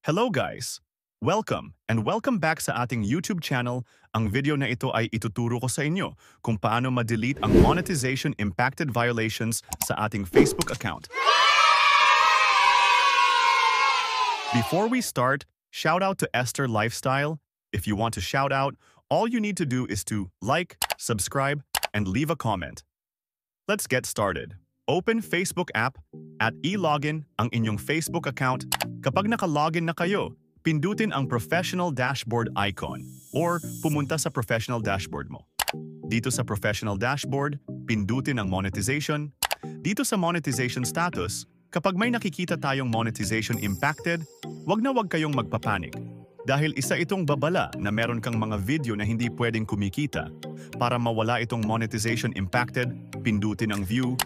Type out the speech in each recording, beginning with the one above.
Hello guys! Welcome back sa ating YouTube channel. Ang video na ito ay ituturo ko sa inyo kung paano ma-delete ang monetization impacted violations sa ating Facebook account. Before we start, shout out to Esther Lifestyle. If you want to shout out, all you need to do is to like, subscribe, and leave a comment. Let's get started. Open Facebook app at i-login ang inyong Facebook account. Kapag naka-login na kayo, pindutin ang professional dashboard icon or pumunta sa professional dashboard mo. Dito sa professional dashboard, pindutin ang monetization. Dito sa monetization status, kapag may nakikita tayong monetization impacted, wag kayong magpapanik. Dahil isa itong babala na meron kang mga video na hindi pwedeng kumikita. Para mawala itong monetization impacted, pindutin ang view.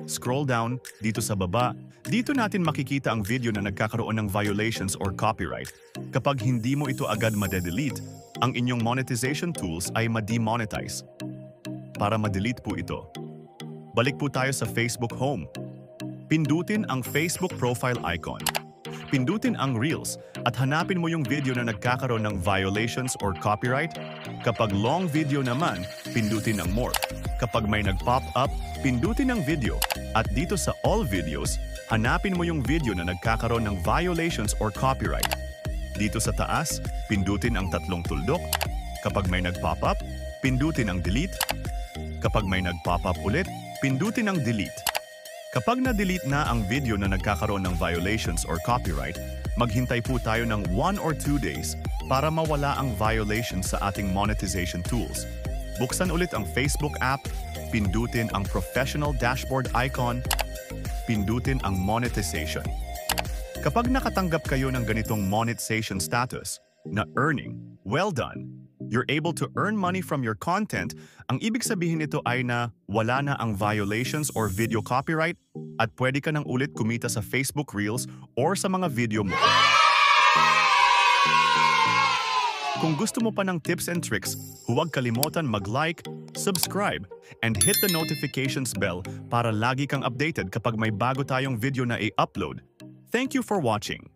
Scroll down, dito sa baba, dito natin makikita ang video na nagkakaroon ng violations or copyright. Kapag hindi mo ito agad madedelete, ang inyong monetization tools ay ma-demonetize. Para ma-delete po ito, balik po tayo sa Facebook Home. Pindutin ang Facebook profile icon. Pindutin ang Reels at hanapin mo yung video na nagkakaroon ng violations or copyright. Kapag long video naman, pindutin ang More. Kapag may nag-pop up, pindutin ang video. At dito sa All Videos, hanapin mo yung video na nagkakaroon ng violations or copyright. Dito sa taas, pindutin ang tatlong tuldok. Kapag may nag-pop up, pindutin ang Delete. Kapag may nag-pop up ulit, pindutin ang Delete. Kapag na-delete na ang video na nagkakaroon ng violations or copyright, maghintay po tayo ng 1 or 2 days para mawala ang violations sa ating monetization tools. Buksan ulit ang Facebook app, pindutin ang professional dashboard icon, pindutin ang monetization. Kapag nakatanggap kayo ng ganitong monetization status na earning, well done! You're able to earn money from your content. Ang ibig sabihin nito ay na wala na ang violations or video copyright at pwede ka nang ulit kumita sa Facebook Reels or sa mga video mo. Kung gusto mo pa ng tips and tricks, huwag kalimutan mag-like, subscribe, and hit the notifications bell para lagi kang updated kapag may bago tayong video na i-upload. Thank you for watching!